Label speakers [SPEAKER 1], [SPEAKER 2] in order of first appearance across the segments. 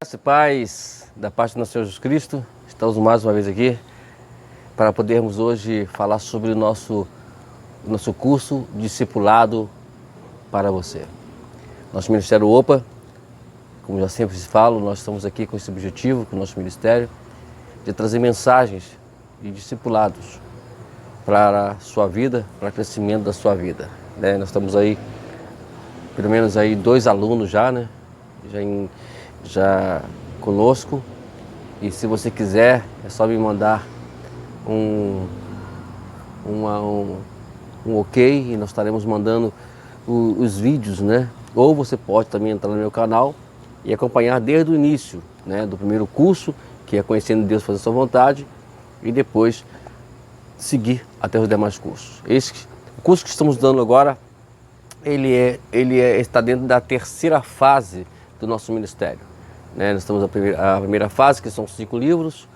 [SPEAKER 1] Graça e paz da parte do nosso Senhor Jesus Cristo. Estamos mais uma vez aqui para podermos hoje falar sobre o nosso curso Discipulado para você. Nosso Ministério OPA, como já sempre se fala, nós estamos aqui com esse objetivo, com o nosso Ministério, de trazer mensagens de discipulados para a sua vida, para o crescimento da sua vida. Nós estamos aí, pelo menos aí 2 alunos já, já conosco, e se você quiser é só me mandar um ok e nós estaremos mandando os vídeos, ou você pode também entrar no meu canal e acompanhar desde o início, do primeiro curso, que é Conhecendo Deus, Fazer Sua Vontade, e depois seguir até os demais cursos. O curso que estamos dando agora, está dentro da terceira fase do nosso ministério. Nós estamos a primeira fase, que são 5 livros,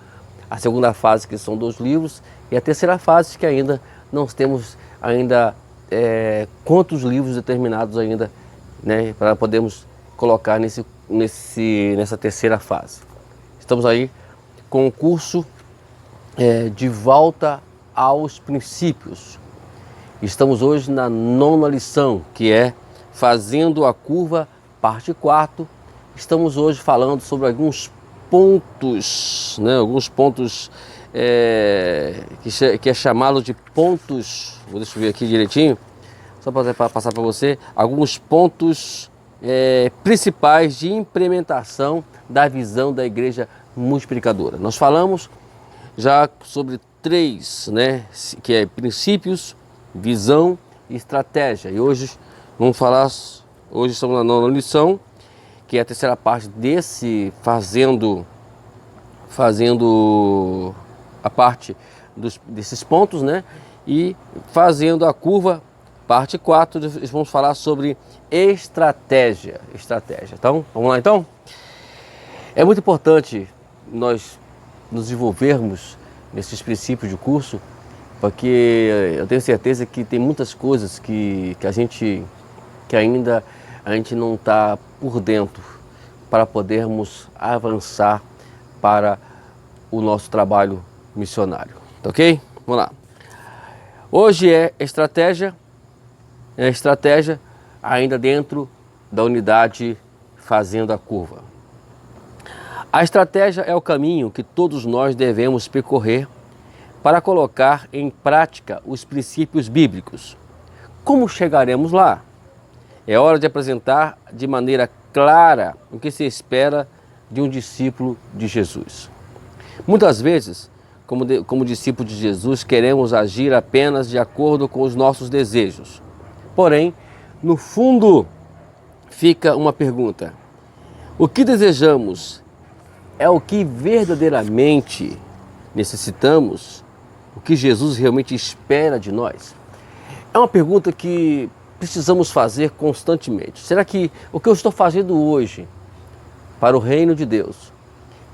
[SPEAKER 1] a segunda fase, que são 2 livros, e a terceira fase, que ainda não temos quantos livros determinados ainda, para podermos colocar nessa terceira fase. Estamos aí com o curso de volta aos princípios. Estamos hoje na 9ª lição, que é Fazendo a Curva, parte 4. Estamos hoje falando sobre alguns pontos, que é chamado de pontos, deixa eu ver aqui direitinho, só para passar para você, alguns pontos principais de implementação da visão da igreja multiplicadora. Nós falamos já sobre 3, que é princípios, visão e estratégia. E hoje estamos na 9ª lição, que é a terceira parte desse fazendo a parte desses pontos, e fazendo a curva, parte 4, vamos falar sobre estratégia. Então, vamos lá então? É muito importante nós nos envolvermos nesses princípios de curso, porque eu tenho certeza que tem muitas coisas que ainda a gente não está por dentro para podermos avançar para o nosso trabalho missionário, tá ok? Vamos lá. Hoje é estratégia ainda dentro da unidade Fazendo a Curva. A estratégia é o caminho que todos nós devemos percorrer para colocar em prática os princípios bíblicos. Como chegaremos lá? É hora de apresentar de maneira clara o que se espera de um discípulo de Jesus. Muitas vezes, como discípulo de Jesus, queremos agir apenas de acordo com os nossos desejos. Porém, no fundo, fica uma pergunta: o que desejamos é o que verdadeiramente necessitamos? O que Jesus realmente espera de nós? É uma pergunta que precisamos fazer constantemente. Será que o que eu estou fazendo hoje para o reino de Deus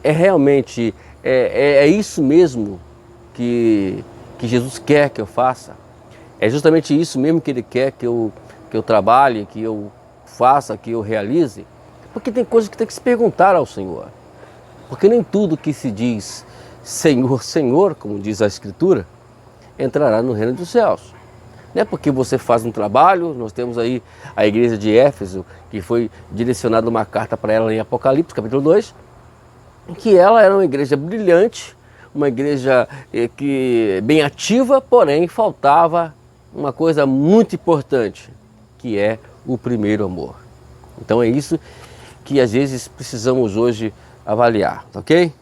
[SPEAKER 1] é realmente isso mesmo que Jesus quer que eu faça? É justamente isso mesmo que Ele quer que eu trabalhe, que eu faça, que eu realize? Porque tem coisas que tem que se perguntar ao Senhor. Porque nem tudo que se diz Senhor, Senhor, como diz a Escritura, entrará no reino dos céus. Não é porque você faz um trabalho. Nós temos aí a igreja de Éfeso, que foi direcionada uma carta para ela em Apocalipse, capítulo 2, que ela era uma igreja brilhante, uma igreja bem ativa, porém faltava uma coisa muito importante, que é o primeiro amor. Então é isso que às vezes precisamos hoje avaliar, ok?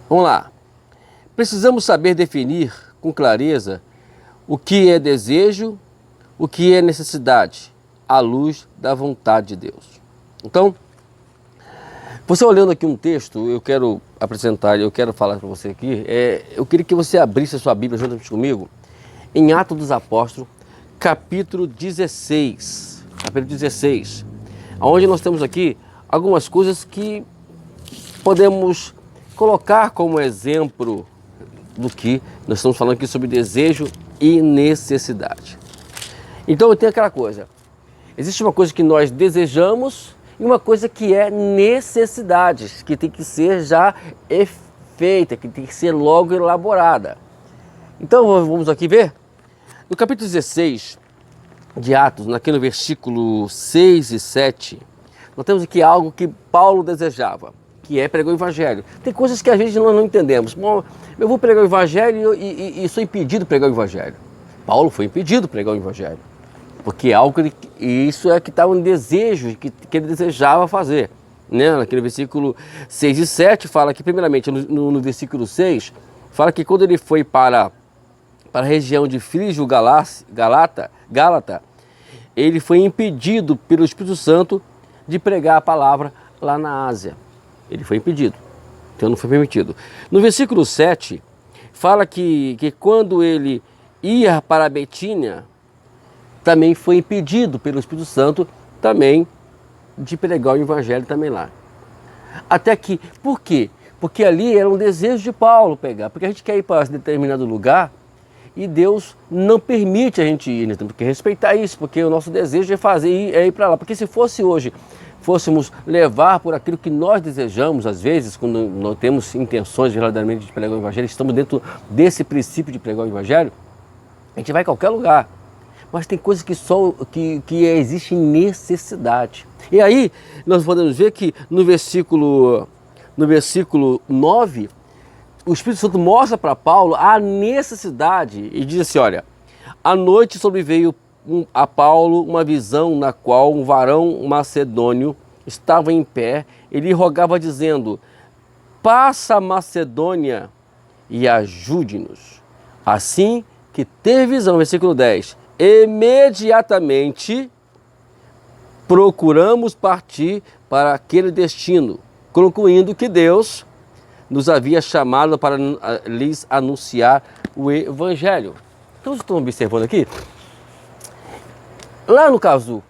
[SPEAKER 1] Vamos lá. Precisamos saber definir com clareza o que é desejo, o que é necessidade, à luz da vontade de Deus. Então, você olhando aqui um texto, eu quero falar para você aqui, eu queria que você abrisse a sua Bíblia junto comigo, em Atos dos Apóstolos, capítulo 16, onde nós temos aqui algumas coisas que podemos colocar como exemplo do que nós estamos falando aqui sobre desejo e necessidade. Então tem aquela coisa, existe uma coisa que nós desejamos e uma coisa que é necessidade, que tem que ser já feita, que tem que ser logo elaborada. Então vamos aqui ver. No capítulo 16 de Atos, aqui no versículo 6 e 7, nós temos aqui algo que Paulo desejava, que é pregar o evangelho. Tem coisas que às vezes nós não entendemos. Bom, eu vou pregar o evangelho e sou impedido de pregar o evangelho. Paulo foi impedido de pregar o evangelho, porque é algo isso é que estava um desejo que ele desejava fazer. Né? Aqui no versículo 6 e 7 fala que, primeiramente, no versículo 6, fala que quando ele foi para a região de Frígio Gálata, ele foi impedido pelo Espírito Santo de pregar a palavra lá na Ásia. Ele foi impedido, então não foi permitido. No versículo 7, fala que quando ele ia para a Betínia, também foi impedido pelo Espírito Santo também de pregar o evangelho também lá. Até que, por quê? Porque ali era um desejo de Paulo pegar, porque a gente quer ir para determinado lugar e Deus não permite a gente ir, né? Temos que respeitar isso, porque o nosso desejo é ir para lá. Porque se fosse hoje, fôssemos levar por aquilo que nós desejamos, às vezes, quando nós temos intenções verdadeiramente de pregar o evangelho, estamos dentro desse princípio de pregar o evangelho, a gente vai a qualquer lugar. Mas tem coisas que existe necessidade. E aí nós podemos ver que no versículo 9, o Espírito Santo mostra para Paulo a necessidade e diz assim, olha, à noite sobreveio a Paulo uma visão na qual um varão macedônio estava em pé, ele rogava dizendo, passa a Macedônia e ajude-nos. Assim que teve visão, versículo 10, imediatamente procuramos partir para aquele destino, concluindo que Deus nos havia chamado para lhes anunciar o evangelho. Então vocês estão observando aqui? Lá no caso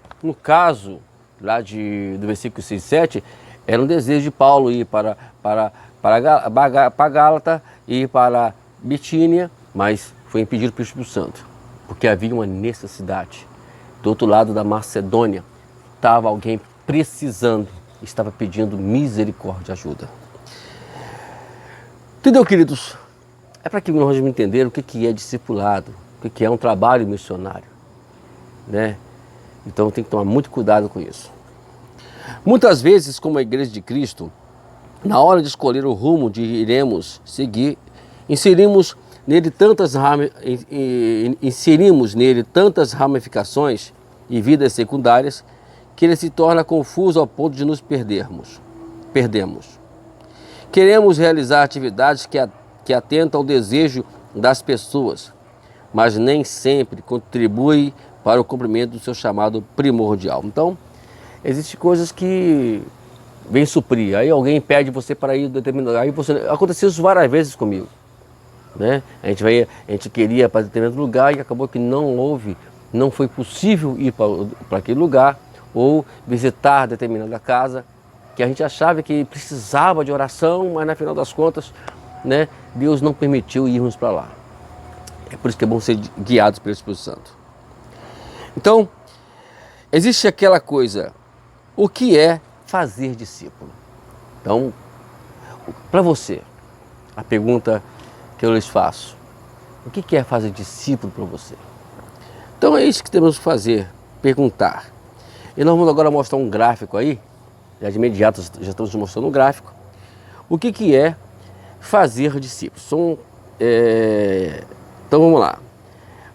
[SPEAKER 1] lá do versículo 6 e 7, era um desejo de Paulo ir para Gálata e para Bitínia, mas foi impedido pelo Espírito Santo, porque havia uma necessidade. Do outro lado da Macedônia, estava alguém precisando, estava pedindo misericórdia, ajuda. Entendeu, queridos? É para que nós vamos entender o que é discipulado, o que é um trabalho missionário, né? Então tem que tomar muito cuidado com isso. Muitas vezes, como a Igreja de Cristo, na hora de escolher o rumo de iremos seguir, inserimos nele tantas ramificações e vidas secundárias que ele se torna confuso ao ponto de nos perdemos. Queremos realizar atividades que atentam ao desejo das pessoas, mas nem sempre contribui para o cumprimento do seu chamado primordial. Então, existem coisas que vêm suprir. Aí alguém pede você para ir determinado. Aconteceu isso várias vezes comigo, né? A gente queria para determinado lugar e acabou que não foi possível ir para aquele lugar ou visitar determinada casa que a gente achava que precisava de oração, mas na final das contas, né, Deus não permitiu irmos para lá. É por isso que é bom ser guiados pelo Espírito Santo. Então, existe aquela coisa, o que é fazer discípulo? Então, para você, a pergunta que eu lhes faço, o que é fazer discípulo para você? Então é isso que temos que fazer, perguntar. E nós vamos agora mostrar um gráfico aí, já de imediato já estamos mostrando um gráfico, o que é fazer discípulos. Então vamos lá.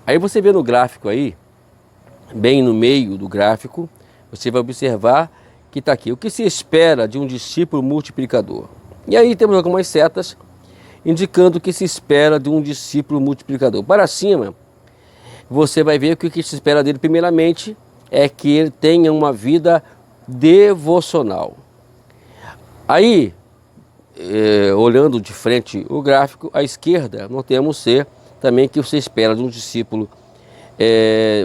[SPEAKER 1] Aí você vê no gráfico aí, bem no meio do gráfico, você vai observar que está aqui, o que se espera de um discípulo multiplicador. E aí temos algumas setas indicando o que se espera de um discípulo multiplicador. Para cima, você vai ver que o que se espera dele primeiramente é que ele tenha uma vida devocional. Aí, olhando de frente o gráfico, à esquerda, nós temos ser também que você espera de um discípulo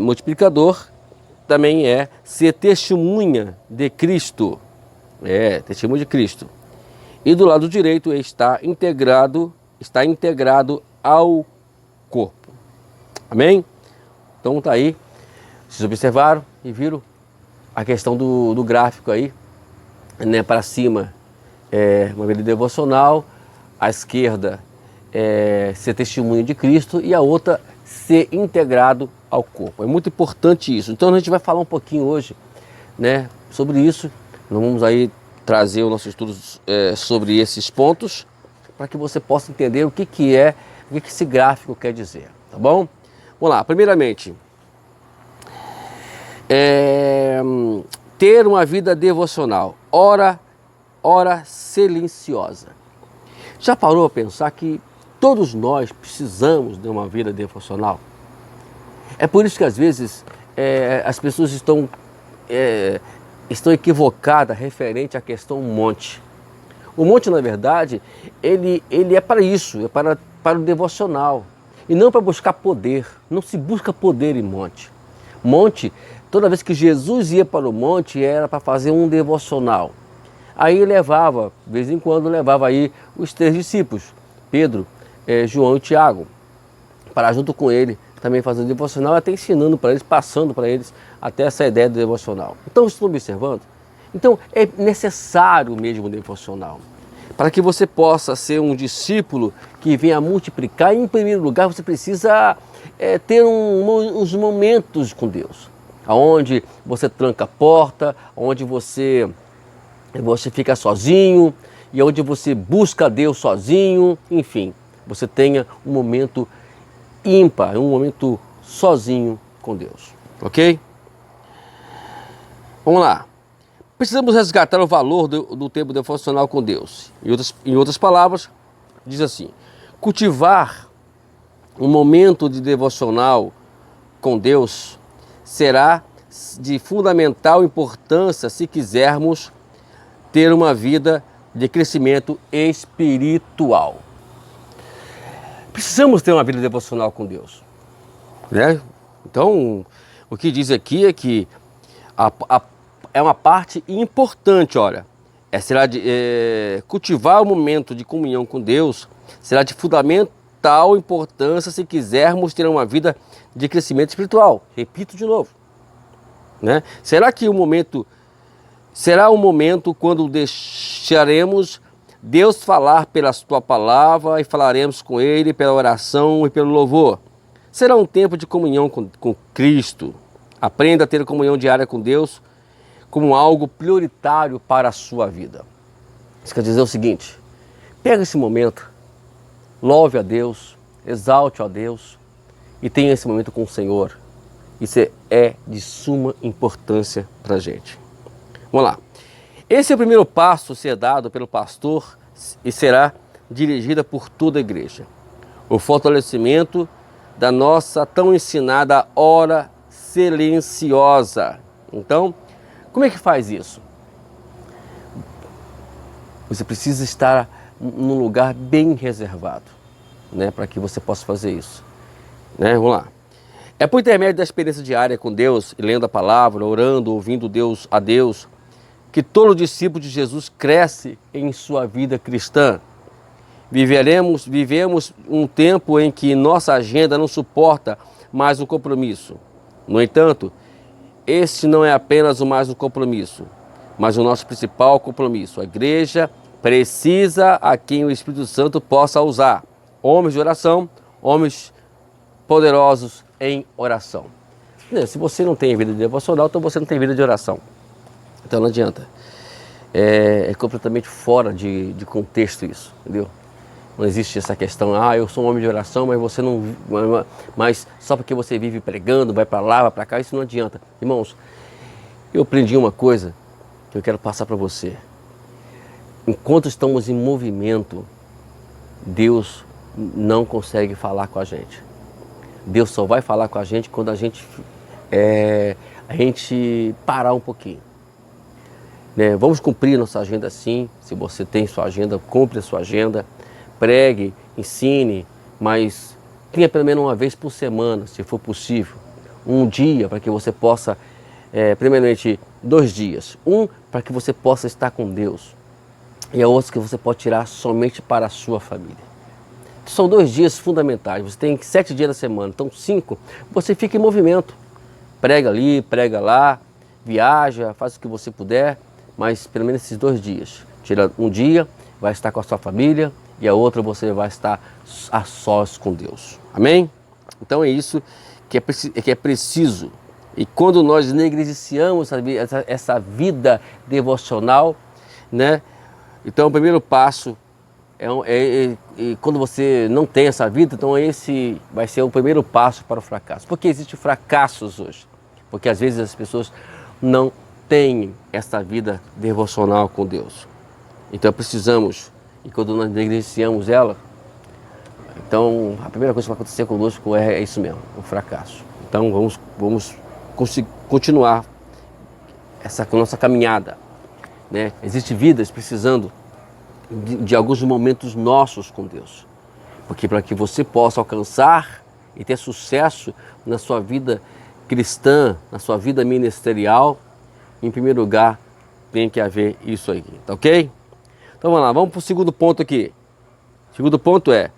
[SPEAKER 1] multiplicador, também é ser testemunha de Cristo. Testemunha de Cristo. E do lado direito está integrado ao corpo. Amém? Então tá aí. Vocês observaram e viram a questão do gráfico aí, né, para cima é uma vida devocional, à esquerda é ser testemunho de Cristo e a outra ser integrado ao corpo. É muito importante isso. Então a gente vai falar um pouquinho hoje, né, sobre isso. Nós vamos aí trazer o nosso estudo sobre esses pontos para que você possa entender o que esse gráfico quer dizer, tá bom? Vamos lá, primeiramente, ter uma vida devocional, ora silenciosa. Já parou a pensar que todos nós precisamos de uma vida devocional? É por isso que às vezes as pessoas estão equivocadas referente à questão monte. O monte, na verdade, ele é para isso, é para o devocional. E não para buscar poder. Não se busca poder em monte. Monte, toda vez que Jesus ia para o monte, era para fazer um devocional. Aí levava, de vez em quando, levava aí os 3 discípulos, Pedro, João e Tiago, para junto com ele também fazer o devocional, até ensinando para eles, passando para eles até essa ideia do devocional. Então, vocês estão observando? Então, é necessário mesmo o devocional. Para que você possa ser um discípulo que venha multiplicar, em primeiro lugar, você precisa ter uns momentos com Deus. Onde você tranca a porta, onde você fica sozinho, e onde você busca Deus sozinho, enfim, você tenha um momento ímpar, um momento sozinho com Deus, ok? Vamos lá. Precisamos resgatar o valor do tempo devocional com Deus. Em outras palavras, diz assim: cultivar um momento de devocional com Deus será de fundamental importância se quisermos ter uma vida de crescimento espiritual. Precisamos ter uma vida devocional com Deus, né? Então, o que diz aqui é que é uma parte importante, olha, cultivar o momento de comunhão com Deus será de fundamental importância se quisermos ter uma vida de crescimento espiritual. Repito de novo, né? Será um momento quando deixaremos Deus falar pela sua palavra e falaremos com Ele pela oração e pelo louvor. Será um tempo de comunhão com Cristo. Aprenda a ter comunhão diária com Deus como algo prioritário para a sua vida. Isso quer dizer o seguinte: pega esse momento, louve a Deus, exalte a Deus e tenha esse momento com o Senhor. Isso é de suma importância para a gente. Vamos lá. Esse é o primeiro passo a ser dado pelo pastor e será dirigida por toda a igreja. O fortalecimento da nossa tão ensinada ora silenciosa. Então, como é que faz isso? Você precisa estar num lugar bem reservado, né, para que você possa fazer isso, né? Vamos lá. É por intermédio da experiência diária com Deus, lendo a palavra, orando, ouvindo a Deus, que todo discípulo de Jesus cresce em sua vida cristã. Vivemos um tempo em que nossa agenda não suporta mais o compromisso. No entanto, este não é apenas mais um compromisso, mas o nosso principal compromisso. A igreja precisa a quem o Espírito Santo possa usar. Homens de oração, homens poderosos em oração. Se você não tem vida de devocional, então você não tem vida de oração. Então não adianta. É completamente fora de contexto isso, entendeu? Não existe essa questão, eu sou um homem de oração, mas você não. Mas só porque você vive pregando, vai para lá, vai para cá, isso não adianta. Irmãos, eu aprendi uma coisa que eu quero passar para você. Enquanto estamos em movimento, Deus não consegue falar com a gente. Deus só vai falar com a gente quando a gente parar um pouquinho. Né? Vamos cumprir nossa agenda sim. Se você tem sua agenda, cumpre a sua agenda. Pregue, ensine, mas tenha pelo menos uma vez por semana, se for possível. Um dia para que você possa, primeiramente 2 dias. Um para que você possa estar com Deus. E a outra que você pode tirar somente para a sua família. São 2 dias fundamentais. Você tem 7 dias da semana, então 5. Você fica em movimento. Prega ali, prega lá, viaja, faz o que você puder. mas pelo menos esses 2 dias. Tira um dia, vai estar com a sua família, e a outra você vai estar a sós com Deus. Amém? Então é isso que é preciso. E quando nós negligenciamos essa vida devocional, né? Então o primeiro passo quando você não tem essa vida, então esse vai ser o primeiro passo para o fracasso. Por que existem fracassos hoje? Porque às vezes as pessoas não têm essa vida devocional com Deus. Então precisamos, e quando nós negligenciamos ela, então a primeira coisa que vai acontecer conosco é isso mesmo, o fracasso. Então vamos continuar essa nossa caminhada, né? Existem vidas precisando de alguns momentos nossos com Deus, porque para que você possa alcançar e ter sucesso na sua vida cristã, na sua vida ministerial, em primeiro lugar tem que haver isso aí, tá ok? Então vamos lá, vamos para o segundo ponto aqui. O segundo ponto é: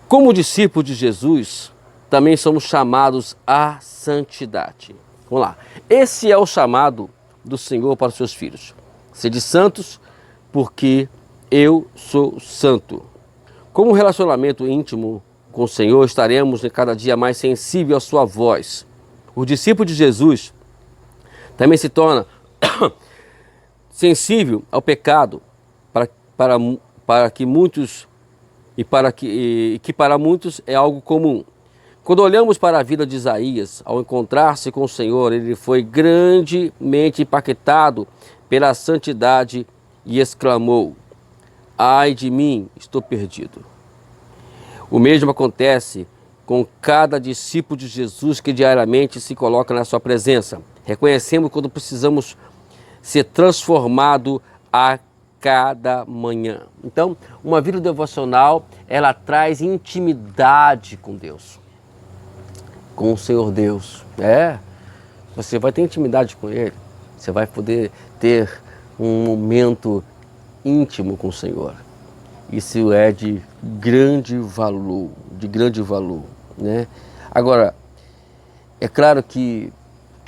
[SPEAKER 1] como discípulos de Jesus, também somos chamados à santidade. Vamos lá. Esse é o chamado do Senhor para os seus filhos. Sede santos, porque eu sou santo. Como um relacionamento íntimo com o Senhor, estaremos cada dia mais sensíveis à sua voz. O discípulo de Jesus também se torna sensível ao pecado, para que muitos que para muitos é algo comum. Quando olhamos para a vida de Isaías, ao encontrar-se com o Senhor, ele foi grandemente impactado pela santidade e exclamou: ai de mim, estou perdido. O mesmo acontece com cada discípulo de Jesus que diariamente se coloca na sua presença. Reconhecemos quando precisamos ser transformado a cada manhã. Então, uma vida devocional, ela traz intimidade com Deus, com o Senhor Deus. Você vai ter intimidade com Ele, você vai poder ter um momento íntimo com o Senhor. Isso é de grande valor, né? Agora, é claro que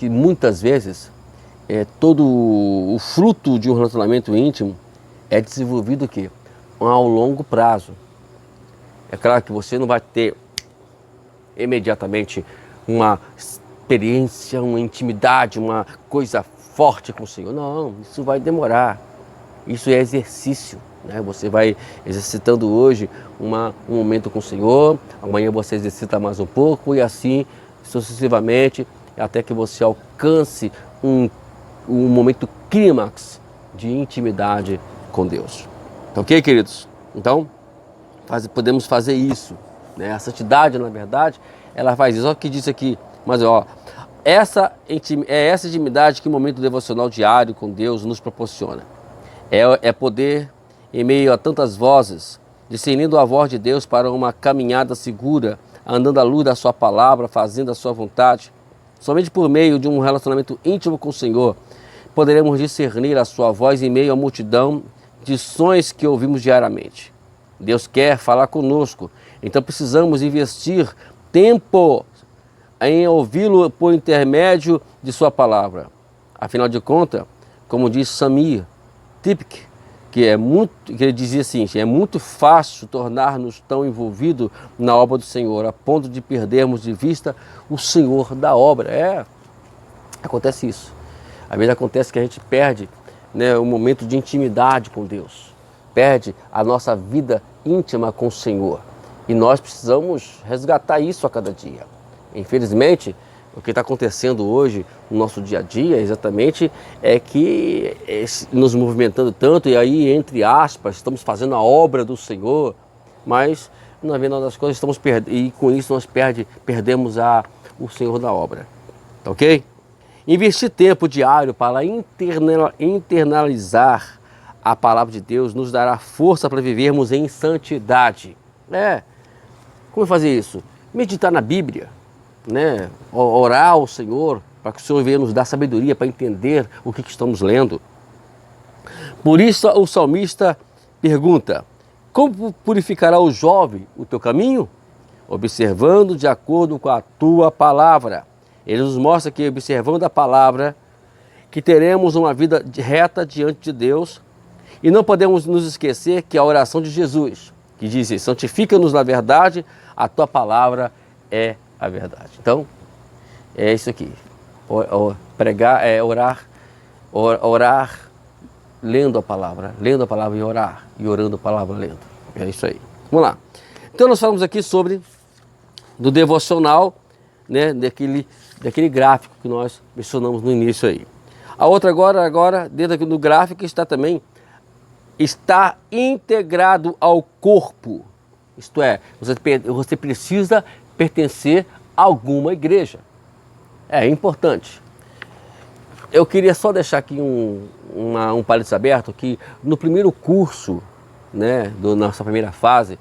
[SPEAKER 1] muitas vezes todo o fruto de um relacionamento íntimo é desenvolvido ao longo prazo. É claro que você não vai ter imediatamente uma experiência, uma intimidade, uma coisa forte com o Senhor. Não, isso vai demorar. Isso é exercício, né? Você vai exercitando hoje um momento com o Senhor, amanhã você exercita mais um pouco e assim sucessivamente, até que você alcance um momento clímax de intimidade com Deus. Tá ok, queridos? Então, podemos fazer isso, né? A santidade, na verdade, ela faz isso. Olha o que diz aqui, mas essa intimidade que o momento devocional diário com Deus nos proporciona. É poder, em meio a tantas vozes, discernindo a voz de Deus para uma caminhada segura, andando à luz da sua palavra, fazendo a sua vontade. Somente por meio de um relacionamento íntimo com o Senhor, poderemos discernir a sua voz em meio à multidão de sons que ouvimos diariamente. Deus quer falar conosco, então precisamos investir tempo em ouvi-lo por intermédio de sua palavra. Afinal de contas, como diz Samir Tipik, que ele dizia assim: é muito fácil tornar-nos tão envolvidos na obra do Senhor, a ponto de perdermos de vista o Senhor da obra. Acontece isso. Às vezes acontece que a gente perde, né, um momento de intimidade com Deus, perde a nossa vida íntima com o Senhor. E nós precisamos resgatar isso a cada dia. Infelizmente, o que está acontecendo hoje no nosso dia a dia exatamente é que nos movimentando tanto, e aí, entre aspas, estamos fazendo a obra do Senhor, mas na verdade das coisas estamos perdendo, e com isso nós perdemos o Senhor da obra. Tá ok? Investir tempo diário para internalizar a palavra de Deus nos dará força para vivermos em santidade. Como fazer isso? Meditar na Bíblia, né? Orar ao Senhor para que o Senhor venha nos dar sabedoria para entender o que estamos lendo. Por isso o salmista pergunta: como purificará o jovem o teu caminho? Observando de acordo com a tua palavra. Ele nos mostra que observando a palavra que teremos uma vida reta diante de Deus. E não podemos nos esquecer que a oração de Jesus, que diz: santifica-nos na verdade, a tua palavra é a verdade. Então, é isso aqui. Pregar é orar, orar lendo a palavra e orar, e orando a palavra lendo. É isso aí. Vamos lá. Então nós falamos aqui sobre do devocional, né, daquele gráfico que nós mencionamos no início aí. A outra agora dentro do gráfico está integrado ao corpo. Isto é, você precisa pertencer a alguma igreja. É importante. Eu queria só deixar aqui um parênteses aberto, que no primeiro curso, né, da nossa primeira fase,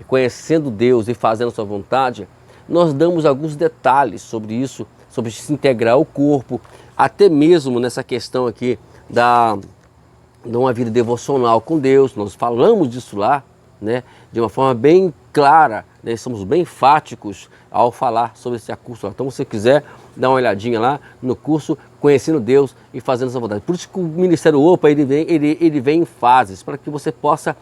[SPEAKER 1] conhecendo Deus e fazendo a sua vontade, nós damos alguns detalhes sobre isso, sobre se integrar ao corpo, até mesmo nessa questão aqui de uma vida devocional com Deus. Nós falamos disso lá, né, de uma forma bem clara, né, somos bem enfáticos ao falar sobre esse curso. Então, se você quiser dar uma olhadinha lá no curso Conhecendo Deus e Fazendo a Sua Vontade. Por isso que o Ministério OPA ele vem em fases, para que você possa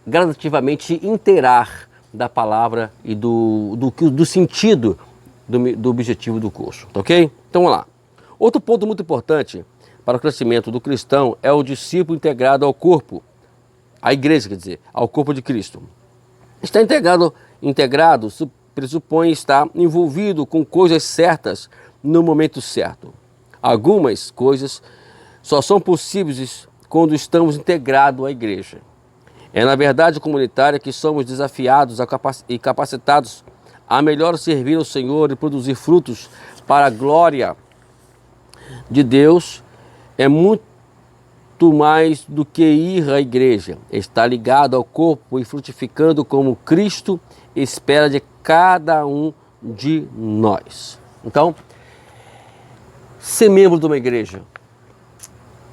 [SPEAKER 1] gradativamente inteirar da palavra e do sentido do objetivo do curso, tá ok? Então vamos lá. Outro ponto muito importante para o crescimento do cristão é o discípulo integrado ao corpo, à igreja, quer dizer, ao corpo de Cristo. Estar integrado pressupõe estar envolvido com coisas certas no momento certo. Algumas coisas só são possíveis quando estamos integrados à igreja. É na verdade comunitária que somos desafiados e capacitados a melhor servir ao Senhor e produzir frutos para a glória de Deus. É muito mais do que ir à igreja. Está ligado ao corpo e frutificando como Cristo espera de cada um de nós. Então, ser membro de uma igreja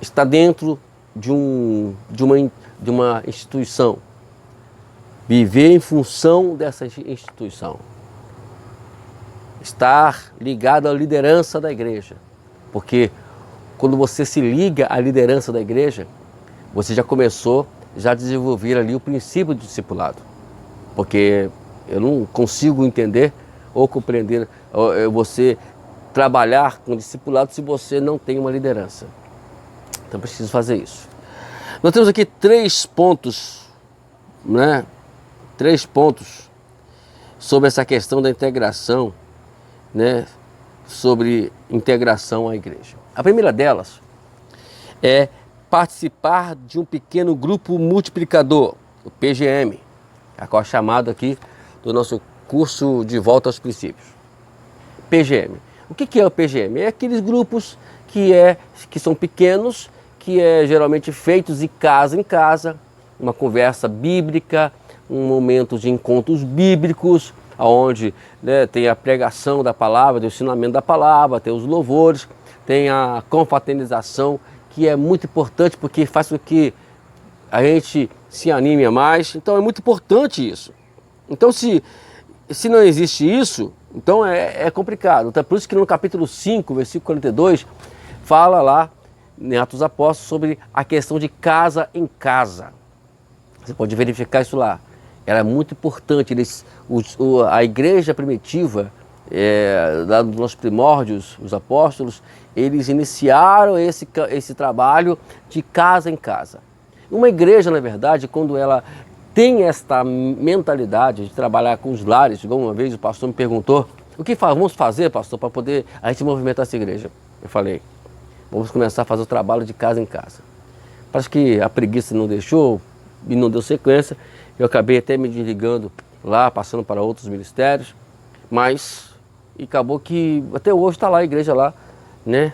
[SPEAKER 1] está dentro de uma instituição, viver em função dessa instituição, estar ligado à liderança da igreja, porque quando você se liga à liderança da igreja, você já começou a desenvolver ali o princípio do discipulado, porque eu não consigo entender ou compreender você trabalhar com discipulado se você não tem uma liderança. Então preciso fazer isso. Nós temos aqui 3 pontos, né? 3 pontos sobre essa questão da integração, né? Sobre integração à igreja. A primeira delas é participar de um pequeno grupo multiplicador, o PGM, a qual é chamado aqui do nosso curso de volta aos princípios. PGM. O que é o PGM? É aqueles grupos que são pequenos, que é geralmente feitos de casa em casa, uma conversa bíblica, um momento de encontros bíblicos, onde, né, tem a pregação da palavra, o ensinamento da palavra, tem os louvores, tem a confraternização, que é muito importante porque faz com que a gente se anime mais. Então é muito importante isso. Então se não existe isso, então é complicado. Então, por isso que no capítulo 5, versículo 42, fala lá em Atos dos Apóstolos sobre a questão de casa em casa. Você pode verificar isso lá. Era muito importante. A igreja primitiva, lá dos nossos primórdios, os apóstolos, eles iniciaram esse trabalho de casa em casa. Uma igreja, na verdade, quando ela tem esta mentalidade de trabalhar com os lares, igual uma vez o pastor me perguntou, o que vamos fazer, pastor, para poder a gente movimentar essa igreja? Eu falei, vamos começar a fazer o trabalho de casa em casa. Parece que a preguiça não deixou e não deu sequência. Eu acabei até me desligando lá, passando para outros ministérios, mas acabou que até hoje está lá a igreja lá, né,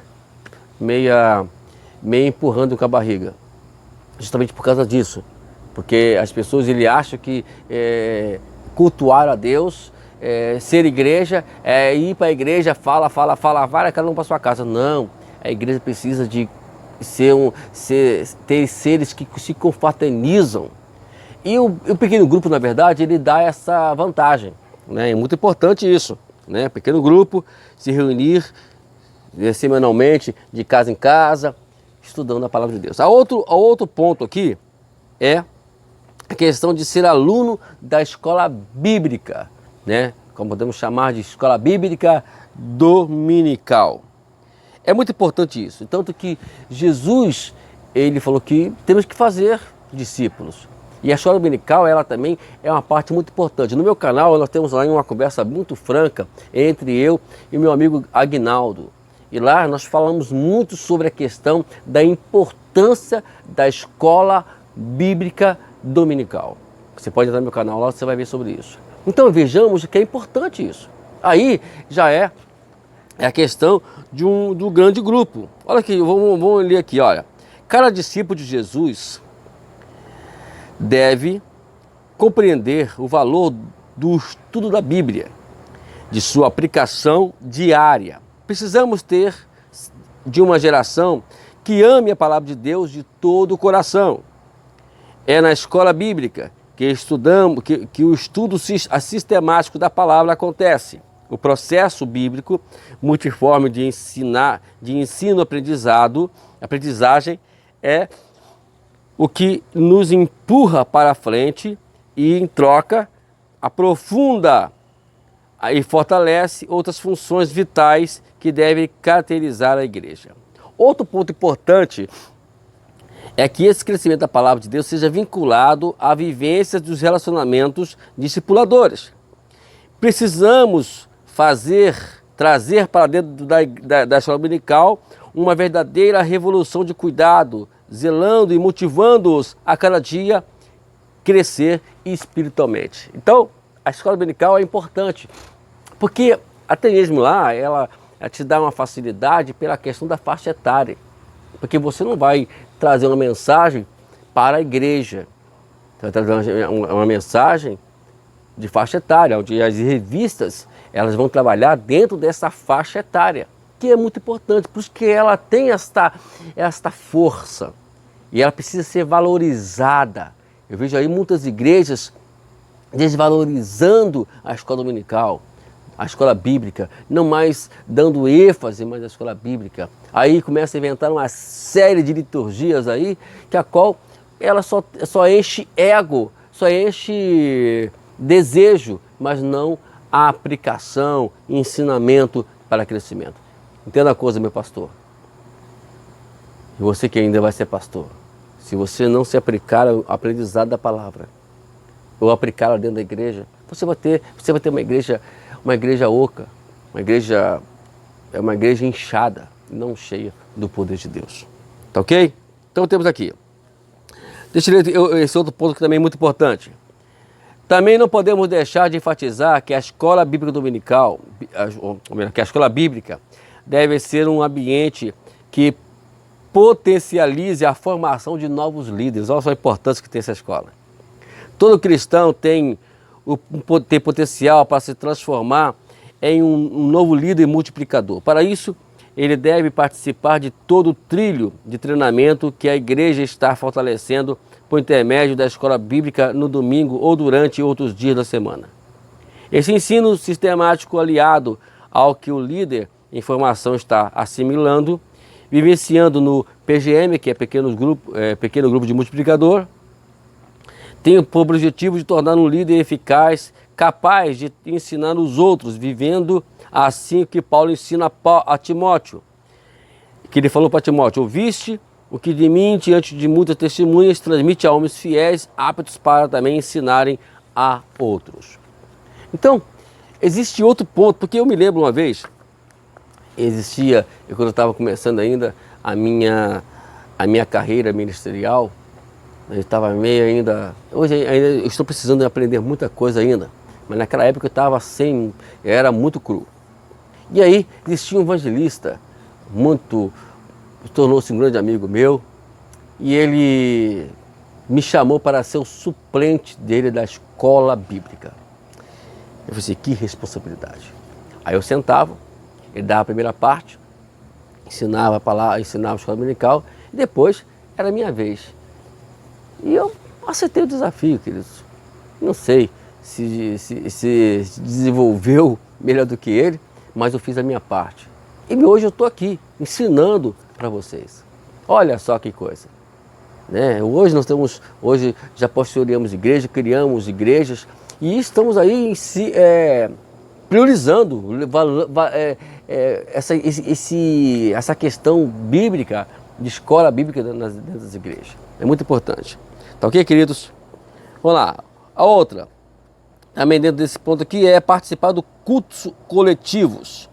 [SPEAKER 1] meio empurrando com a barriga, justamente por causa disso, porque as pessoas acham que cultuar a Deus, ser igreja, ir para a igreja, vai cada um para sua casa. Não, a igreja precisa de ter seres que se confraternizam. E o pequeno grupo, na verdade, ele dá essa vantagem, né? É muito importante isso, né? Pequeno grupo, se reunir semanalmente, de casa em casa, estudando a palavra de Deus. Outro ponto aqui é a questão de ser aluno da escola bíblica, né? Como podemos chamar de escola bíblica dominical. É muito importante isso, tanto que Jesus, ele falou que temos que fazer discípulos. E a escola dominical, ela também é uma parte muito importante. No meu canal, nós temos lá uma conversa muito franca entre eu e meu amigo Agnaldo. E lá nós falamos muito sobre a questão da importância da escola bíblica dominical. Você pode entrar no meu canal lá, você vai ver sobre isso. Então vejamos que é importante isso. Aí já é a questão do grande grupo. Olha aqui, vamos ler aqui, olha. Cada discípulo de Jesus deve compreender o valor do estudo da Bíblia, de sua aplicação diária. Precisamos ter de uma geração que ame a palavra de Deus de todo o coração. É na escola bíblica que estudamos, que o estudo sistemático da palavra acontece. O processo bíblico multiforme de ensino-aprendizagem é o que nos empurra para frente e, em troca, aprofunda e fortalece outras funções vitais que devem caracterizar a igreja. Outro ponto importante é que esse crescimento da palavra de Deus seja vinculado à vivência dos relacionamentos discipuladores. Precisamos trazer para dentro da escola dominical uma verdadeira revolução de cuidado, zelando e motivando-os a cada dia crescer espiritualmente. Então, a escola dominical é importante, porque até mesmo lá ela te dá uma facilidade pela questão da faixa etária, porque você não vai trazer uma mensagem para a igreja, você vai trazer uma mensagem de faixa etária, onde as revistas elas vão trabalhar dentro dessa faixa etária, que é muito importante, porque ela tem esta força e ela precisa ser valorizada. Eu vejo aí muitas igrejas desvalorizando a escola dominical, a escola bíblica, não mais dando ênfase mais à escola bíblica. Aí começa a inventar uma série de liturgias aí, que a qual ela só enche ego, só enche desejo, mas não a aplicação, ensinamento para crescimento. Entenda a coisa, meu pastor. E você que ainda vai ser pastor, se você não se aplicar ao aprendizado da palavra, ou aplicá-la dentro da igreja, você vai ter uma igreja oca, uma igreja inchada, não cheia do poder de Deus. Tá ok? Então temos aqui. Deixa eu ler esse outro ponto que também é muito importante. Também não podemos deixar de enfatizar que a escola bíblica dominical, que a escola bíblica deve ser um ambiente que potencialize a formação de novos líderes. Olha só a importância que tem essa escola. Todo cristão tem potencial para se transformar em um novo líder multiplicador. Para isso, ele deve participar de todo o trilho de treinamento que a igreja está fortalecendo por intermédio da escola bíblica no domingo ou durante outros dias da semana. Esse ensino sistemático aliado ao que o líder em formação está assimilando, vivenciando no PGM, que é pequeno grupo de multiplicador, tem por objetivo de tornar um líder eficaz, capaz de ensinar os outros, vivendo assim que Paulo ensina a Timóteo. Que ele falou para Timóteo: ouviste o que de mim, diante de muitas testemunhas, transmite a homens fiéis, aptos para também ensinarem a outros. Então, existe outro ponto, porque eu me lembro uma vez, quando eu estava começando ainda a minha carreira ministerial, eu estava meio ainda, hoje ainda estou precisando aprender muita coisa ainda, mas naquela época eu estava era muito cru. E aí existia um evangelista tornou-se um grande amigo meu, e ele me chamou para ser o suplente dele da escola bíblica. Eu falei assim, que responsabilidade. Aí eu sentava, ele dava a primeira parte, ensinava a palavra, ensinava a escola dominical, e depois era a minha vez. E eu aceitei o desafio, queridos. Não sei se desenvolveu melhor do que ele, mas eu fiz a minha parte. E hoje eu estou aqui ensinando para vocês. Olha só que coisa. Né? Hoje já pastoreamos igreja, criamos igrejas e estamos aí priorizando essa questão bíblica, de escola bíblica dentro das igrejas. É muito importante. Tá ok, queridos? Vamos lá. A outra, também dentro desse ponto aqui, é participar do cultos coletivos.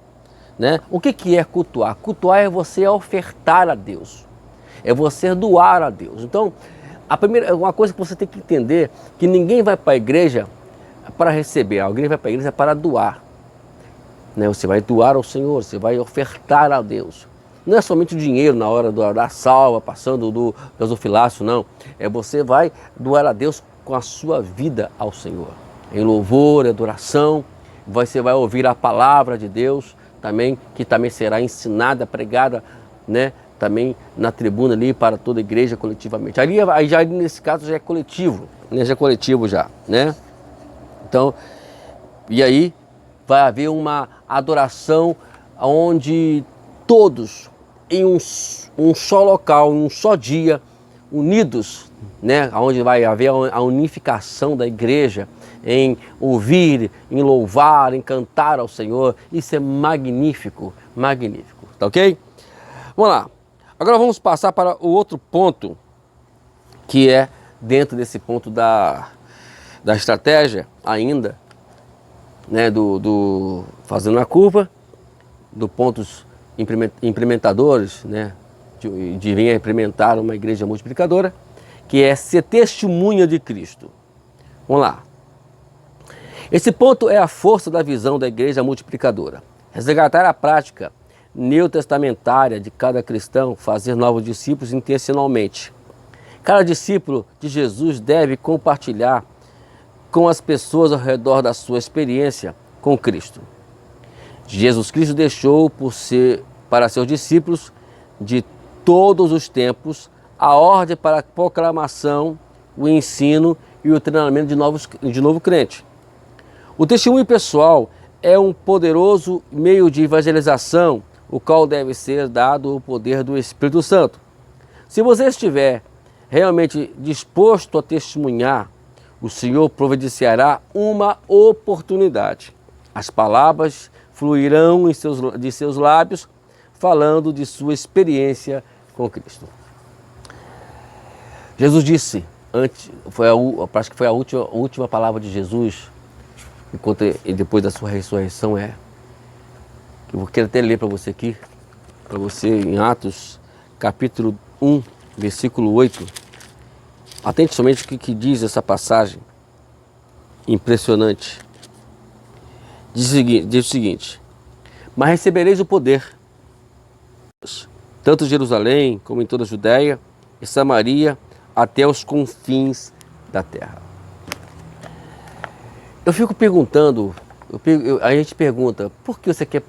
[SPEAKER 1] Né? O que é cultuar? Cultuar é você ofertar a Deus. É você doar a Deus. Então, uma coisa que você tem que entender, que ninguém vai para a igreja para receber, alguém vai para a igreja para doar. Né? Você vai doar ao Senhor, você vai ofertar a Deus. Não é somente o dinheiro na hora da salva, passando do gasofilácio, não. Você vai doar a Deus com a sua vida ao Senhor. Em louvor, adoração, você vai ouvir a palavra de Deus também, que também será ensinada, pregada, né? Também na tribuna ali para toda a igreja coletivamente. Aí já nesse caso já é coletivo, né? Já é coletivo já, né? Então, e aí vai haver uma adoração onde todos em um só local, em um só dia, unidos, né? Onde vai haver a unificação da igreja em ouvir, em louvar, em cantar ao Senhor. Isso é magnífico, magnífico, tá ok? Vamos lá. Agora vamos passar para o outro ponto, que é dentro desse ponto da estratégia ainda, né, do fazendo a curva, do pontos implementadores, né, de vir a implementar uma igreja multiplicadora, que é ser testemunha de Cristo. Vamos lá. Esse ponto é a força da visão da igreja multiplicadora. Resgatar a prática neotestamentária de cada cristão, fazer novos discípulos intencionalmente. Cada discípulo de Jesus deve compartilhar com as pessoas ao redor da sua experiência com Cristo. Jesus Cristo deixou para seus discípulos de todos os tempos a ordem para a proclamação, o ensino e o treinamento de novo crente. O testemunho pessoal é um poderoso meio de evangelização, o qual deve ser dado o poder do Espírito Santo. Se você estiver realmente disposto a testemunhar, o Senhor providenciará uma oportunidade. As palavras fluirão de seus lábios, falando de sua experiência com Cristo. Jesus disse, acho que foi a última palavra de Jesus, depois da sua ressurreição, que eu quero até ler para você aqui, para você em Atos, capítulo 1, versículo 8. Atente somente o que diz essa passagem impressionante. Diz o seguinte: mas recebereis o poder, tanto em Jerusalém como em toda a Judéia e Samaria, até os confins da terra. Eu fico perguntando, a gente pergunta,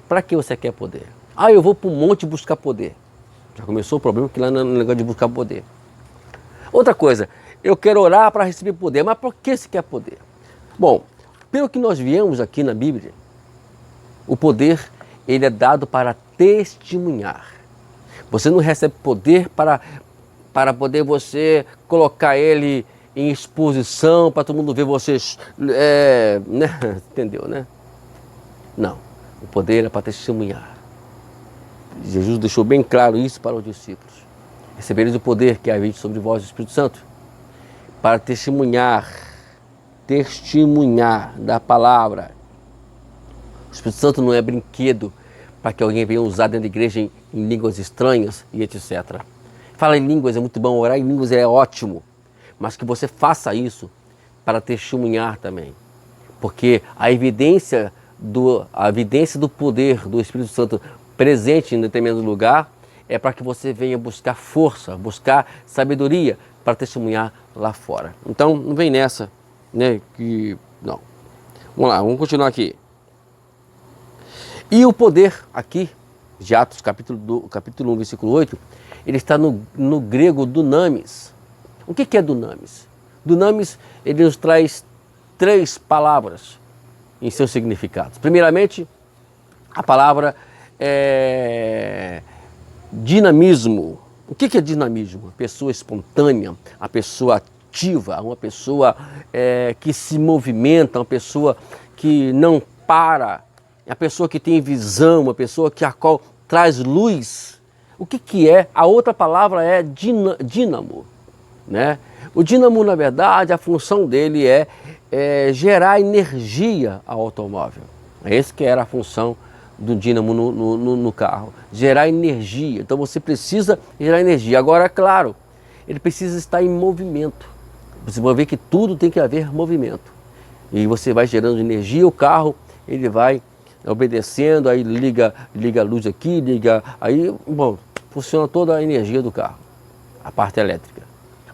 [SPEAKER 1] para que você quer poder? Eu vou para um monte buscar poder. Já começou o problema, que lá não é negócio de buscar poder. Outra coisa, eu quero orar para receber poder, mas por que você quer poder? Bom, pelo que nós viemos aqui na Bíblia, o poder, ele é dado para testemunhar. Você não recebe poder para poder você colocar ele em exposição, para todo mundo ver vocês, né? Entendeu, né? Não, o poder é para testemunhar. Jesus deixou bem claro isso para os discípulos. Recebereis o poder que há vindo sobre vós, o Espírito Santo, para testemunhar da palavra. O Espírito Santo não é brinquedo para que alguém venha usar dentro da igreja em línguas estranhas e etc. Falar em línguas é muito bom, orar em línguas é ótimo, mas que você faça isso para testemunhar também. Porque a evidência do poder do Espírito Santo presente em determinado lugar é para que você venha buscar força, buscar sabedoria para testemunhar lá fora. Então, não vem nessa, né? Não. Vamos lá, vamos continuar aqui. E o poder aqui, de Atos capítulo 1, versículo 8, ele está no grego dunamis. O que é dunamis? Dunamis, ele nos traz 3 palavras em seus significados. Primeiramente, a palavra dinamismo. O que é dinamismo? A pessoa espontânea, a pessoa ativa, uma pessoa que se movimenta, uma pessoa que não para, a pessoa que tem visão, uma pessoa a qual traz luz. O que é? A outra palavra é dínamo, né? O dínamo, na verdade, a função dele é gerar energia ao automóvel. É esse que era a função do dínamo no carro, gerar energia. Então você precisa gerar energia. Agora, é claro, ele precisa estar em movimento. Você vai ver que tudo tem que haver movimento. E você vai gerando energia, o carro ele vai obedecendo, aí liga a luz aqui, aí, bom, funciona toda a energia do carro, a parte elétrica.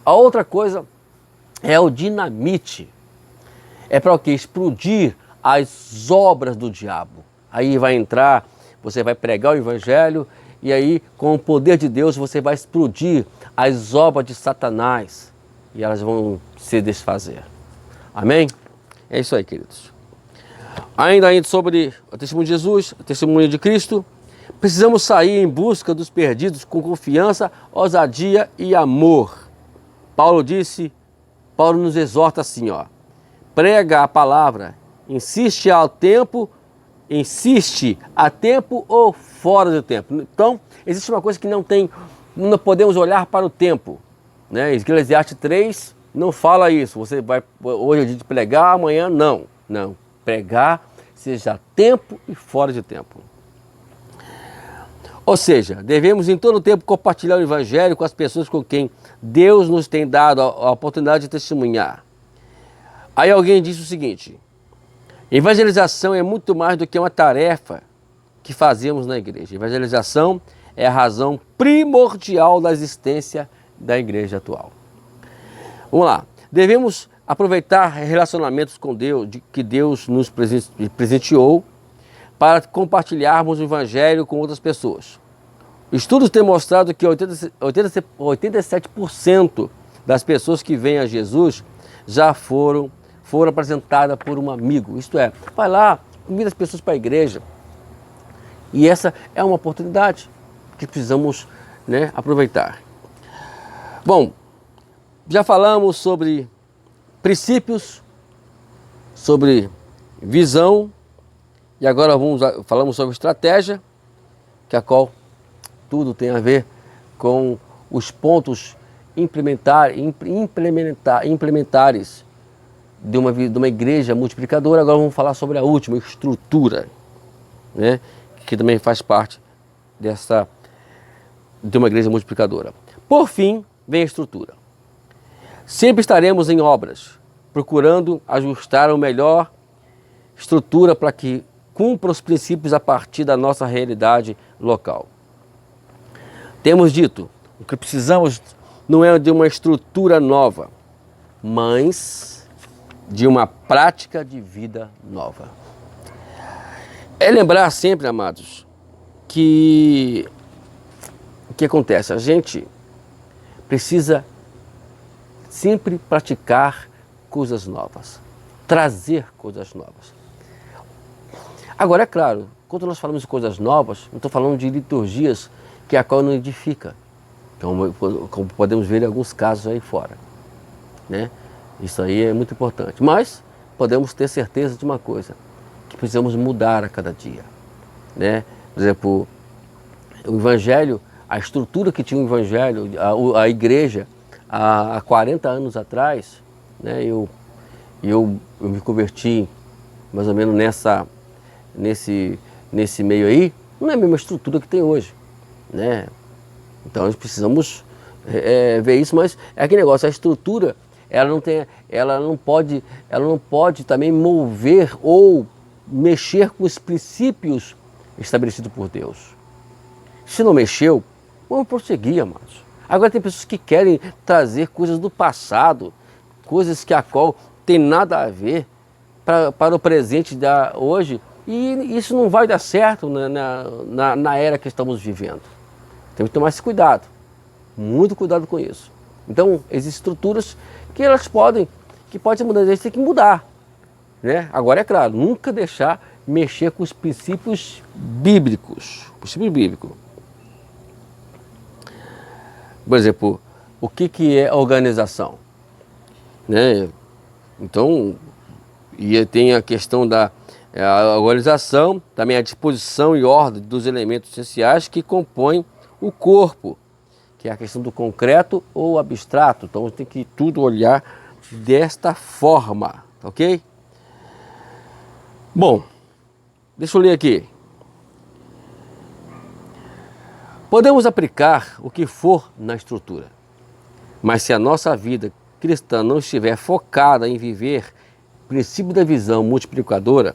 [SPEAKER 1] A outra coisa é o dinamite. É para o quê? Explodir as obras do diabo. Aí vai entrar, você vai pregar o evangelho e aí com o poder de Deus você vai explodir as obras de Satanás e elas vão se desfazer. Amém? É isso aí, queridos. Ainda sobre o testemunho de Jesus, o testemunho de Cristo, precisamos sair em busca dos perdidos com confiança, ousadia e amor. Paulo nos exorta assim, ó, prega a palavra, insiste a tempo ou fora do tempo. Então, existe uma coisa que não podemos olhar para o tempo, né? Eclesiastes 3 não fala isso, você vai, hoje é dia de pregar, amanhã não. Pregar seja a tempo e fora de tempo. Ou seja, devemos em todo o tempo compartilhar o evangelho com as pessoas com quem Deus nos tem dado a oportunidade de testemunhar. Aí alguém disse o seguinte: evangelização é muito mais do que uma tarefa que fazemos na igreja. Evangelização é a razão primordial da existência da igreja atual. Vamos lá. Devemos aproveitar relacionamentos com Deus, que Deus nos presenteou, para compartilharmos o evangelho com outras pessoas. Estudos têm mostrado que 87% das pessoas que vêm a Jesus já foram apresentadas por um amigo. Isto é, vai lá, convida as pessoas para a igreja. E essa é uma oportunidade que precisamos, né, aproveitar. Bom, já falamos sobre princípios, sobre visão, e agora falamos sobre estratégia, que a qual tudo tem a ver com os pontos implementares de uma igreja multiplicadora. Agora vamos falar sobre a última, estrutura, né, que também faz parte de uma igreja multiplicadora. Por fim, vem a estrutura. Sempre estaremos em obras, procurando ajustar a melhor estrutura para que cumpra os princípios a partir da nossa realidade local. Temos dito, o que precisamos não é de uma estrutura nova, mas de uma prática de vida nova. É lembrar sempre, amados, que o que acontece? A gente precisa sempre praticar coisas novas, trazer coisas novas. Agora, é claro, quando nós falamos de coisas novas, não estou falando de liturgias que a qual não edifica, como podemos ver em alguns casos aí fora, né? Isso aí é muito importante, mas podemos ter certeza de uma coisa, que precisamos mudar a cada dia, né? Por exemplo, o evangelho, a estrutura que tinha o evangelho, a igreja, há 40 anos atrás, né? Eu me converti mais ou menos nesse meio aí, não é a mesma estrutura que tem hoje, né? Então nós precisamos ver isso, mas é aquele negócio, a estrutura ela não pode também mover ou mexer com os princípios estabelecidos por Deus. Se não mexeu, vamos prosseguir, amados. Agora tem pessoas que querem trazer coisas do passado, coisas que a qual tem nada a ver para o presente da hoje, e isso não vai dar certo na era que estamos vivendo. Temos que tomar esse cuidado, muito cuidado com isso. Então, existem estruturas que podem mudar, a gente tem que mudar, né? Agora é claro, nunca deixar mexer com os princípios bíblicos. Princípio bíblico. Por exemplo, o que é organização? Né? Então, e tem a questão da organização, também a disposição e ordem dos elementos essenciais que compõem o corpo, que é a questão do concreto ou abstrato. Então, tem que tudo olhar desta forma, ok? Bom, deixa eu ler aqui. Podemos aplicar o que for na estrutura, mas se a nossa vida cristã não estiver focada em viver o princípio da visão multiplicadora,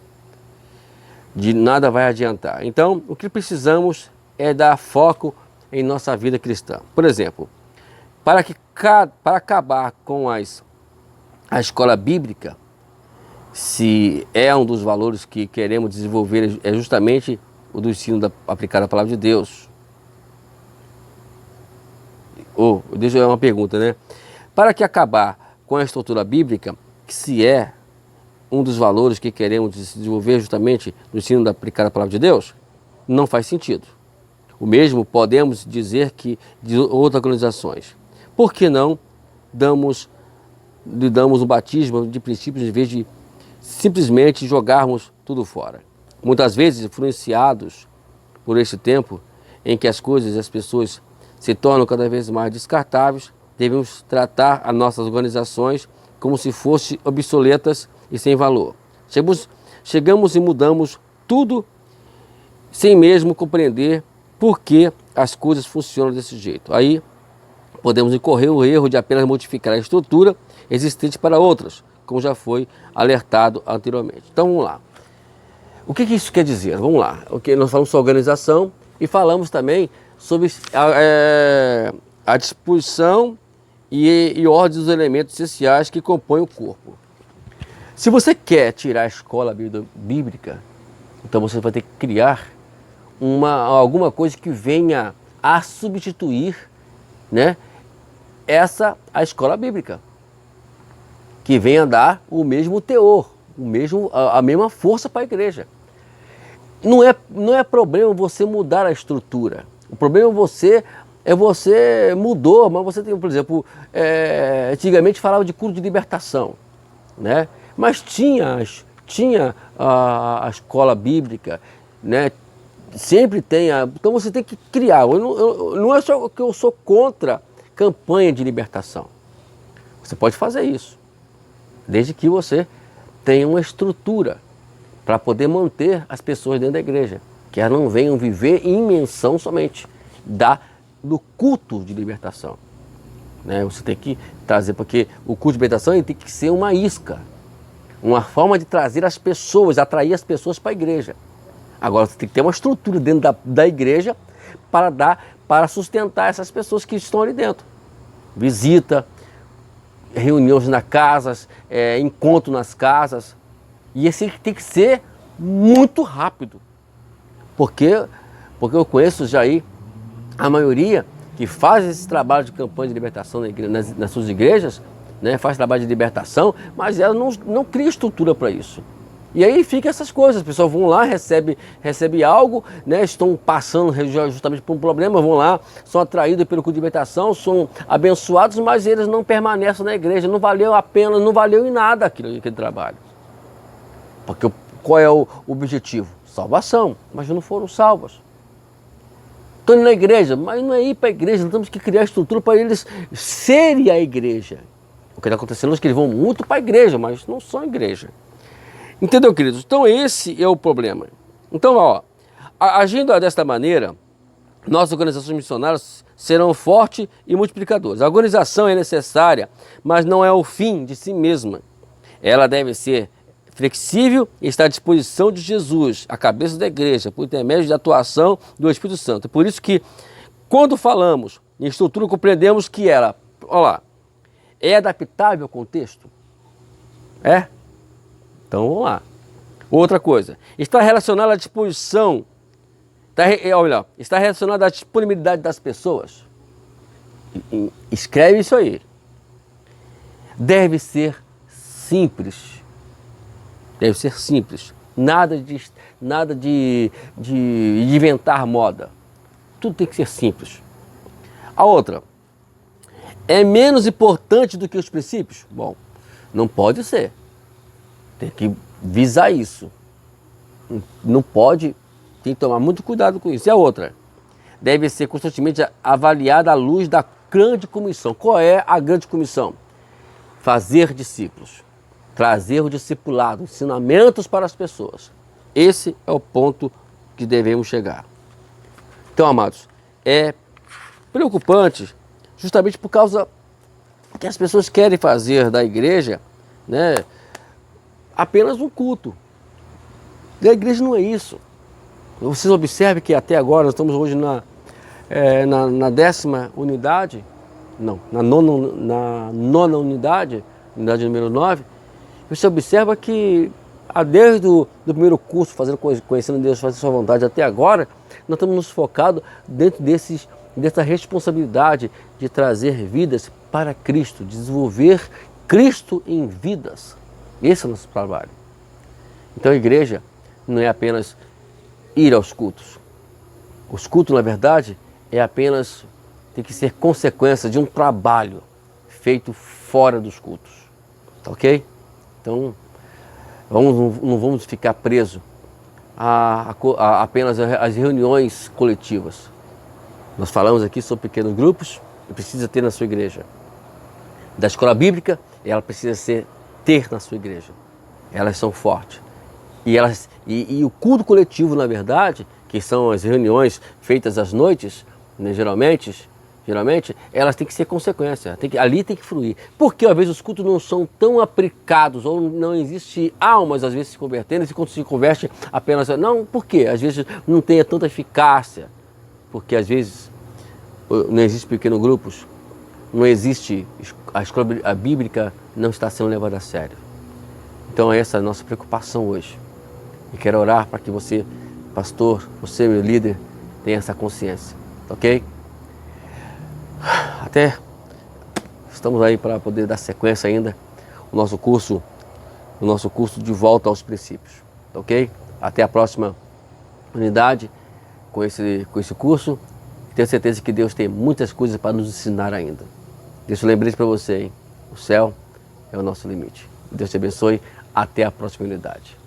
[SPEAKER 1] de nada vai adiantar. Então, o que precisamos é dar foco em nossa vida cristã. Por exemplo, para acabar com a escola bíblica, se é um dos valores que queremos desenvolver, é justamente o do ensino aplicado à palavra de Deus. Deixa eu dar uma pergunta, né? Para que acabar com a estrutura bíblica, que se é um dos valores que queremos desenvolver justamente no ensino aplicado à palavra de Deus, não faz sentido. O mesmo podemos dizer que de outras organizações. Por que não lhe damos o batismo de princípios em vez de simplesmente jogarmos tudo fora? Muitas vezes, influenciados por esse tempo em que as coisas e as pessoas se tornam cada vez mais descartáveis, devemos tratar as nossas organizações como se fossem obsoletas e sem valor. Chegamos e mudamos tudo sem mesmo compreender por que as coisas funcionam desse jeito. Aí podemos incorrer o erro de apenas modificar a estrutura existente para outras, como já foi alertado anteriormente. Então vamos lá. O que isso quer dizer? Vamos lá. Nós falamos sobre organização e falamos também sobre a disposição e ordem dos elementos essenciais que compõem o corpo. Se você quer tirar a escola bíblica, então você vai ter que criar alguma coisa que venha a substituir, né, a escola bíblica, que venha dar o mesmo teor, a mesma força para a igreja. Não é problema você mudar a estrutura. O problema você mudou, mas você tem, por exemplo, antigamente falava de culto de libertação, né? Mas tinha a escola bíblica, né? Sempre tem. Então você tem que criar. Não é só que eu sou contra campanha de libertação. Você pode fazer isso, desde que você tenha uma estrutura para poder manter as pessoas dentro da igreja, que elas não venham viver em menção somente do culto de libertação, né? Você tem que trazer, porque o culto de libertação ele tem que ser uma isca, uma forma de trazer as pessoas, atrair as pessoas para a igreja. Agora você tem que ter uma estrutura dentro da igreja para sustentar essas pessoas que estão ali dentro. Visita, reuniões nas casas, encontro nas casas. E esse tem que ser muito rápido. Porque eu conheço já aí a maioria que faz esse trabalho de campanha de libertação nas suas igrejas, né, faz trabalho de libertação, mas ela não cria estrutura para isso. E aí fica essas coisas, as pessoas vão lá, recebem algo, né, estão passando justamente por um problema, vão lá, são atraídos pelo culto de libertação, são abençoados, mas eles não permanecem na igreja, não valeu a pena, não valeu em nada aquele trabalho. Porque qual é o objetivo? Salvação, mas não foram salvos. Estão indo na igreja, mas não é ir para a igreja, nós temos que criar estrutura para eles serem a igreja. O que está acontecendo é que eles vão muito para a igreja, mas não são igreja. Entendeu, queridos? Então esse é o problema. Então, agindo desta maneira, nossas organizações missionárias serão fortes e multiplicadoras. A organização é necessária, mas não é o fim de si mesma. Ela deve ser flexível e está à disposição de Jesus, a cabeça da igreja, por intermédio da atuação do Espírito Santo. Por isso que, quando falamos em estrutura, compreendemos que ela, é adaptável ao contexto? É? Então vamos lá. Outra coisa, está relacionada à disposição, está relacionada à disponibilidade das pessoas. Escreve isso aí. Deve ser simples. Deve ser simples. Nada de inventar moda. Tudo tem que ser simples. A outra, é menos importante do que os princípios? Bom, não pode ser. Tem que visar isso. Não pode, tem que tomar muito cuidado com isso. E a outra, deve ser constantemente avaliada à luz da grande comissão. Qual é a grande comissão? Fazer discípulos, trazer o discipulado, ensinamentos para as pessoas. Esse é o ponto que devemos chegar. Então, amados, é preocupante justamente por causa que as pessoas querem fazer da igreja, né, apenas um culto. E a igreja não é isso. Vocês observem que até agora, nós estamos hoje na 10ª unidade, não, na nona unidade número 9, você observa que desde o primeiro curso, conhecendo Deus, fazendo sua vontade, até agora, nós estamos nos focados dentro dessa responsabilidade de trazer vidas para Cristo, desenvolver Cristo em vidas. Esse é o nosso trabalho. Então a igreja não é apenas ir aos cultos. Os cultos, na verdade, tem que ser consequência de um trabalho feito fora dos cultos. Tá ok? Então, não vamos ficar presos a apenas as reuniões coletivas. Nós falamos aqui sobre pequenos grupos, que precisa ter na sua igreja. Da escola bíblica, ela precisa ter na sua igreja. Elas são fortes. E o culto coletivo, na verdade, que são as reuniões feitas às noites, né, geralmente, elas têm que ser consequência, ali tem que fluir. Porque às vezes os cultos não são tão aplicados, ou não existe almas às vezes se convertendo, e quando se converte apenas... Não, por quê? Às vezes não tem tanta eficácia, porque às vezes não existe pequenos grupos, não existe, a escola bíblica não está sendo levada a sério. Então essa é a nossa preocupação hoje. E quero orar para que você, pastor, você, meu líder, tenha essa consciência, ok? Até estamos aí para poder dar sequência ainda o nosso curso de volta aos princípios, ok? Até a próxima unidade com esse curso. Tenho certeza que Deus tem muitas coisas para nos ensinar ainda. Deixa eu lembrar para você, hein? O céu é o nosso limite. Deus te abençoe. Até a próxima unidade.